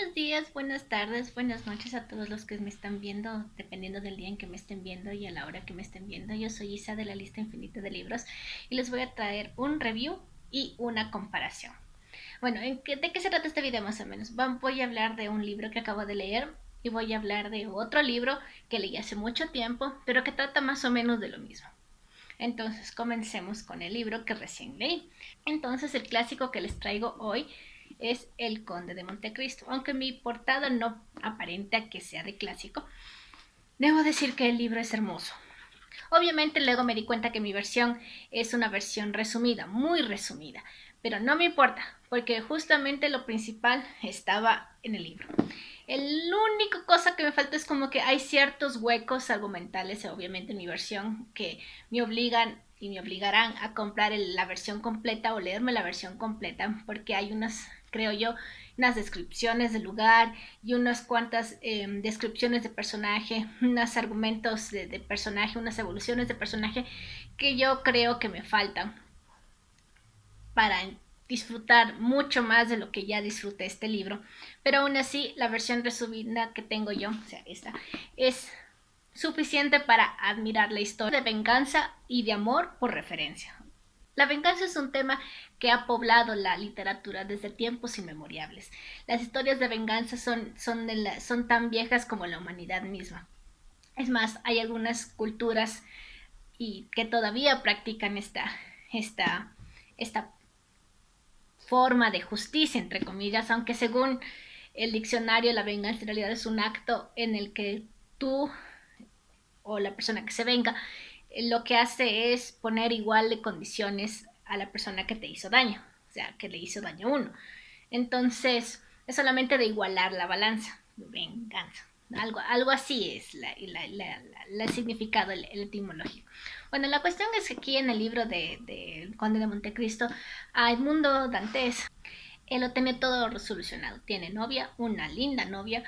Buenos días, buenas tardes, buenas noches a todos los que me están viendo, dependiendo del día en que me estén viendo y a la hora que me estén viendo. Yo soy Isa de la lista infinita de libros y les voy a traer un review y una comparación. Bueno, ¿de qué se trata este video más o menos? Voy a hablar de un libro que acabo de leer y voy a hablar de otro libro que leí hace mucho tiempo, pero que trata más o menos de lo mismo. Entonces comencemos con el libro que recién leí. Entonces el clásico que les traigo hoy es El Conde de Montecristo. Aunque mi portada no aparenta que sea de clásico, debo decir que el libro es hermoso. Obviamente luego me di cuenta que mi versión es una versión resumida, muy resumida, pero no me importa, porque justamente lo principal estaba en el libro. El único cosa que me falta es como que hay ciertos huecos argumentales, obviamente en mi versión, que me obligan y me obligarán a comprar la versión completa o leerme la versión completa, porque hay unas, creo yo, unas descripciones del lugar y unas cuantas descripciones de personaje, unos argumentos de personaje, unas evoluciones de personaje que yo creo que me faltan para disfrutar mucho más de lo que ya disfruté este libro. Pero aún así, la versión resumida que tengo yo, o sea, esta, es suficiente para admirar la historia de venganza y de amor por referencia. La venganza es un tema que ha poblado la literatura desde tiempos inmemoriales. Las historias de venganza son tan viejas como la humanidad misma. Es más, hay algunas culturas que todavía practican esta forma de justicia, entre comillas, aunque según el diccionario la venganza en realidad es un acto en el que tú o la persona que se venga lo que hace es poner igual de condiciones a la persona que te hizo daño, o sea, que le hizo daño a uno. Entonces, es solamente de igualar la balanza, venganza. Algo así es el significado, el etimológico. Bueno, la cuestión es que aquí en el libro de El Conde de Montecristo, a Edmundo Dantes, él lo tiene todo resolucionado. Tiene novia, una linda novia,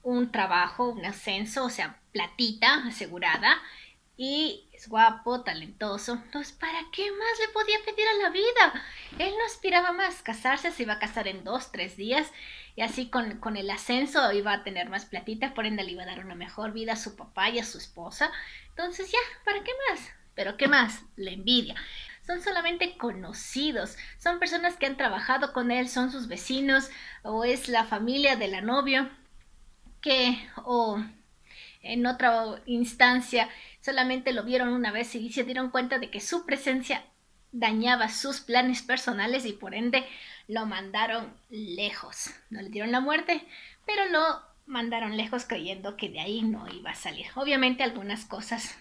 un trabajo, un ascenso, o sea, platita asegurada, y es guapo, talentoso. Entonces, ¿para qué más le podía pedir a la vida? Él no aspiraba más. Casarse, se iba a casar en 2, 3 días, y así con el ascenso iba a tener más platita, por ende le iba a dar una mejor vida a su papá y a su esposa. Entonces, ya, ¿para qué más? Pero ¿qué más? La envidia. Son solamente conocidos, son personas que han trabajado con él, son sus vecinos o es la familia de la novia que o en otra instancia solamente lo vieron una vez y se dieron cuenta de que su presencia dañaba sus planes personales y por ende lo mandaron lejos. No le dieron la muerte, pero lo mandaron lejos creyendo que de ahí no iba a salir. Obviamente algunas cosas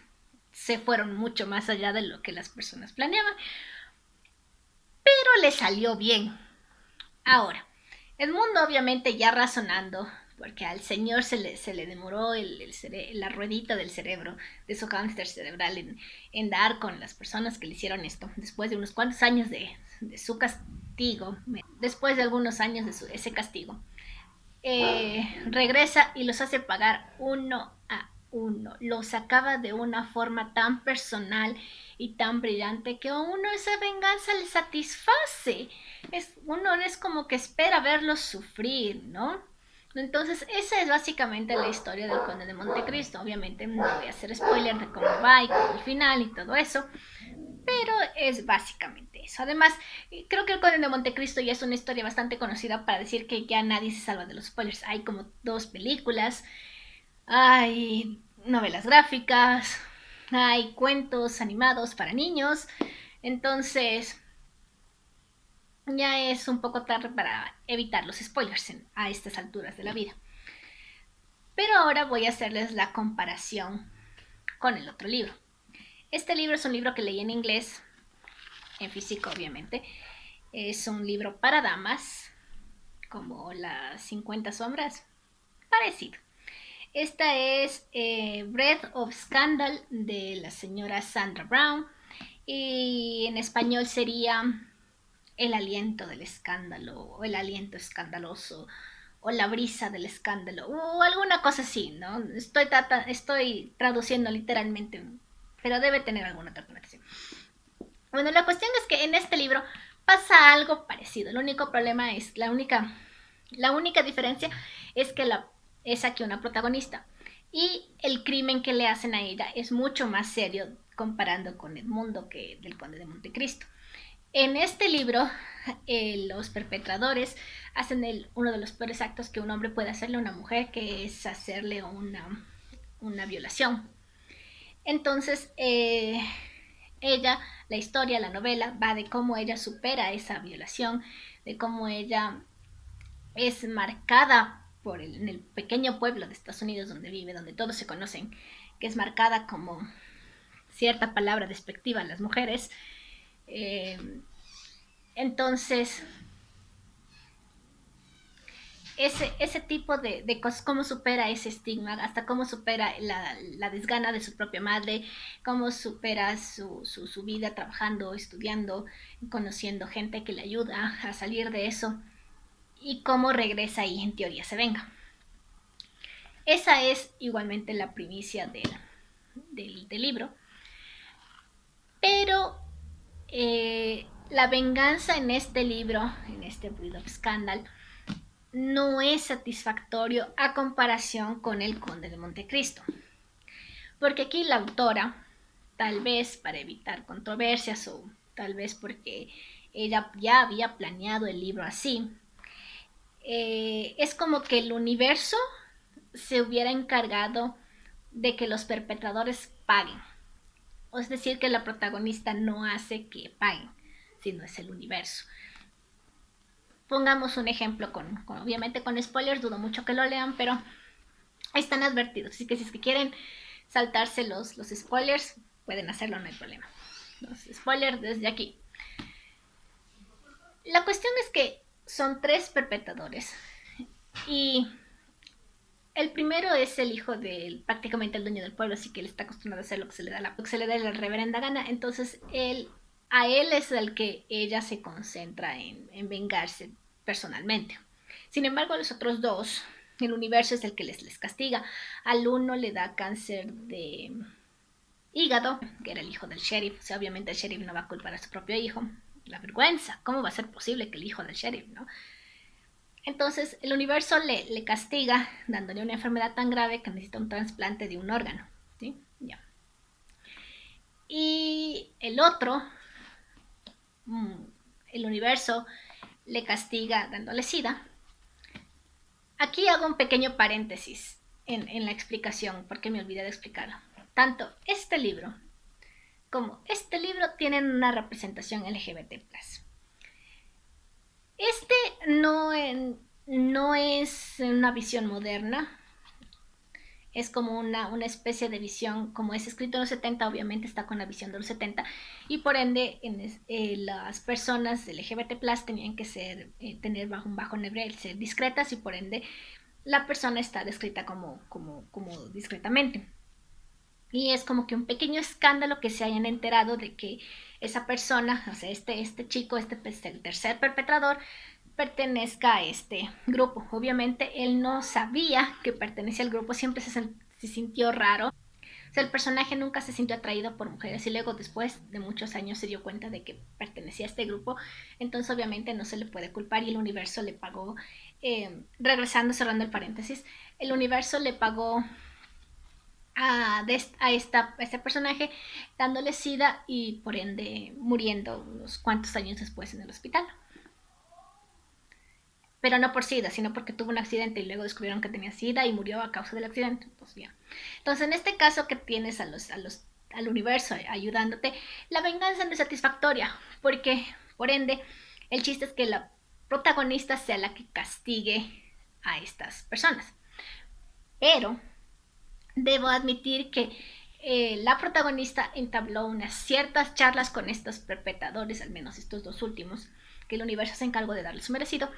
se fueron mucho más allá de lo que las personas planeaban, pero le salió bien. Ahora, el mundo obviamente ya razonando, porque al señor se le demoró la ruedita del cerebro, de su hámster cerebral, en dar con las personas que le hicieron esto, después de unos cuantos años de su castigo, después de algunos años de ese castigo, regresa y los hace pagar uno a uno. Los acaba de una forma tan personal y tan brillante que a uno esa venganza le satisface. Uno es como que espera verlos sufrir, ¿no? Entonces, esa es básicamente la historia del Conde de Montecristo. Obviamente no voy a hacer spoiler de cómo va y cómo el final y todo eso, pero es básicamente eso. Además, creo que el Conde de Montecristo ya es una historia bastante conocida para decir que ya nadie se salva de los spoilers. Hay como 2 películas, hay novelas gráficas, hay cuentos animados para niños. Entonces, ya es un poco tarde para evitar los spoilers a estas alturas de la vida. Pero ahora voy a hacerles la comparación con el otro libro. Este libro es un libro que leí en inglés, en físico obviamente. Es un libro para damas, como las 50 sombras, parecido. Esta es Breath of Scandal de la señora Sandra Brown y en español sería El aliento del escándalo o El aliento escandaloso o La brisa del escándalo o alguna cosa así, ¿no? Estoy traduciendo literalmente, pero debe tener alguna otra connotación. Bueno, la cuestión es que en este libro pasa algo parecido. El único problema es, la única La única diferencia es que es aquí una protagonista y el crimen que le hacen a ella es mucho más serio comparando con el mundo que del Conde de Montecristo. En este libro, los perpetradores hacen uno de los peores actos que un hombre puede hacerle a una mujer, que es hacerle una violación. Entonces, ella, la historia, la novela, va de cómo ella supera esa violación, de cómo ella es marcada en el pequeño pueblo de Estados Unidos donde vive, donde todos se conocen, que es marcada como cierta palabra despectiva a las mujeres. Eh, entonces, ese tipo de cosas, cómo supera ese estigma, hasta cómo supera la desgana de su propia madre, cómo supera su vida trabajando, estudiando, conociendo gente que le ayuda a salir de eso y cómo regresa y en teoría se venga. Esa es igualmente la primicia del libro. Pero la venganza en este libro, en este Breed of Scandal, no es satisfactorio a comparación con el Conde de Montecristo. Porque aquí la autora, tal vez para evitar controversias o tal vez porque ella ya había planeado el libro así, es como que el universo se hubiera encargado de que los perpetradores paguen. Es decir, que la protagonista no hace que paguen, sino es el universo. Pongamos un ejemplo obviamente con spoilers, dudo mucho que lo lean, pero están advertidos. Así que si es que quieren saltarse los spoilers, pueden hacerlo, no hay problema. Los spoilers desde aquí. La cuestión es que son 3 perpetradores y el primero es el hijo de prácticamente el dueño del pueblo, así que él está acostumbrado a hacer lo que se le da la reverenda gana. Entonces a él es el que ella se concentra en vengarse personalmente. Sin embargo, a los otros 2, el universo es el que les castiga. Al uno le da cáncer de hígado, que era el hijo del sheriff. O sea, obviamente el sheriff no va a culpar a su propio hijo. La vergüenza, ¿cómo va a ser posible que el hijo del sheriff, no? Entonces el universo le castiga dándole una enfermedad tan grave que necesita un trasplante de un órgano, ¿sí? Ya. Y el otro, el universo le castiga dándole sida. Aquí hago un pequeño paréntesis en la explicación, porque me olvidé de explicarlo. Tanto este libro como este libro tienen una representación LGBT+. Este no es una visión moderna, es como una especie de visión, como es escrito en los 70, obviamente está con la visión de los 70, y por ende las personas LGBT+ tenían que tener un bajo nivel, ser discretas, y por ende la persona está descrita como discretamente. Y es como que un pequeño escándalo que se hayan enterado de que esa persona, o sea, este chico, el tercer perpetrador, pertenezca a este grupo. Obviamente él no sabía que pertenecía al grupo, siempre se sintió raro. O sea, el personaje nunca se sintió atraído por mujeres y luego después de muchos años se dio cuenta de que pertenecía a este grupo. Entonces obviamente no se le puede culpar y el universo le pagó, regresando, cerrando el paréntesis, el universo le pagó a este personaje dándole sida y por ende muriendo unos cuantos años después en el hospital. Pero no por sida, sino porque tuvo un accidente y luego descubrieron que tenía sida y murió a causa del accidente. Pues bien. Entonces, en este caso que tienes al universo ayudándote, la venganza no es satisfactoria, porque por ende el chiste es que la protagonista sea la que castigue a estas personas. Pero debo admitir que la protagonista entabló unas ciertas charlas con estos perpetradores, al menos estos 2 últimos, que el universo se encargó de darle su merecido.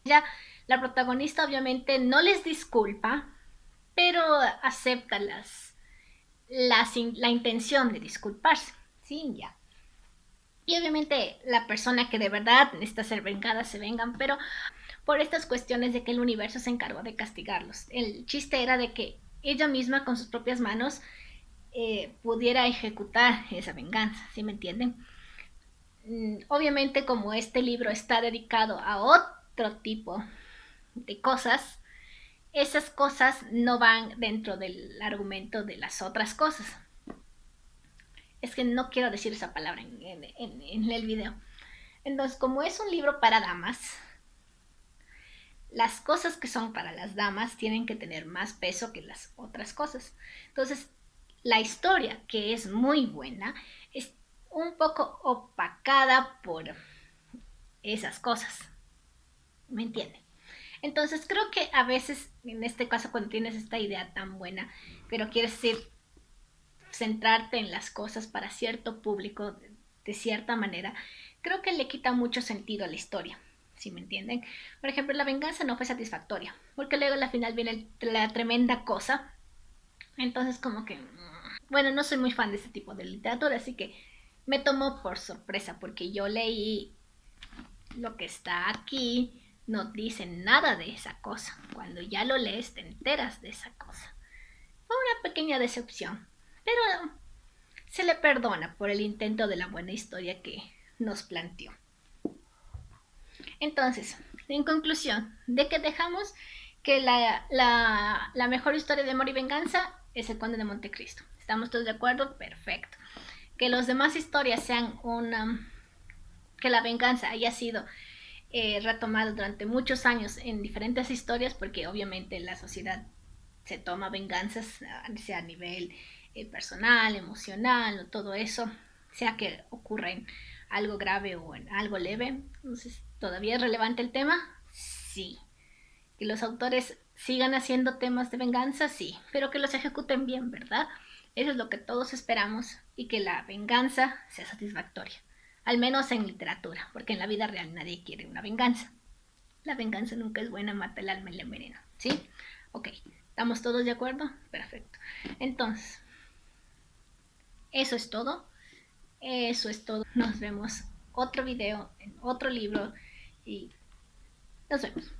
Ya la protagonista obviamente no les disculpa, pero acepta la intención de disculparse. Sí, ya. Y obviamente la persona que de verdad necesita ser vengada se vengan, pero por estas cuestiones de que el universo se encargó de castigarlos. El chiste era de que ella misma con sus propias manos pudiera ejecutar esa venganza, ¿sí me entienden? Obviamente como este libro está dedicado a otro tipo de cosas, esas cosas no van dentro del argumento de las otras cosas. Es que no quiero decir esa palabra en el video. Entonces, como es un libro para damas, las cosas que son para las damas tienen que tener más peso que las otras cosas. Entonces, la historia, que es muy buena, es un poco opacada por esas cosas. ¿Me entienden? Entonces, creo que a veces, en este caso, cuando tienes esta idea tan buena, pero quieres decir, centrarte en las cosas para cierto público de cierta manera, creo que le quita mucho sentido a la historia. ¿Sí me entienden? Por ejemplo, la venganza no fue satisfactoria, porque luego al final viene la tremenda cosa. Entonces, como que, bueno, no soy muy fan de este tipo de literatura, así que me tomó por sorpresa, porque yo leí lo que está aquí, no dice nada de esa cosa. Cuando ya lo lees, te enteras de esa cosa. Fue una pequeña decepción, pero se le perdona por el intento de la buena historia que nos planteó. Entonces, en conclusión, ¿de qué dejamos? Que la mejor historia de amor y venganza es el Conde de Montecristo. ¿Estamos todos de acuerdo? Perfecto. Que las demás historias sean una... que la venganza haya sido retomado durante muchos años en diferentes historias, porque obviamente la sociedad se toma venganzas, sea a nivel personal, emocional, o todo eso, sea que ocurra en algo grave o en algo leve. Entonces, ¿todavía es relevante el tema? Sí. Que los autores sigan haciendo temas de venganza, sí, pero que los ejecuten bien, ¿verdad? Eso es lo que todos esperamos, y que la venganza sea satisfactoria. Al menos en literatura, porque en la vida real nadie quiere una venganza. La venganza nunca es buena, mata el alma y la envenena, ¿sí? Ok, ¿estamos todos de acuerdo? Perfecto. Entonces, eso es todo. Eso es todo. Nos vemos otro video en otro libro y nos vemos.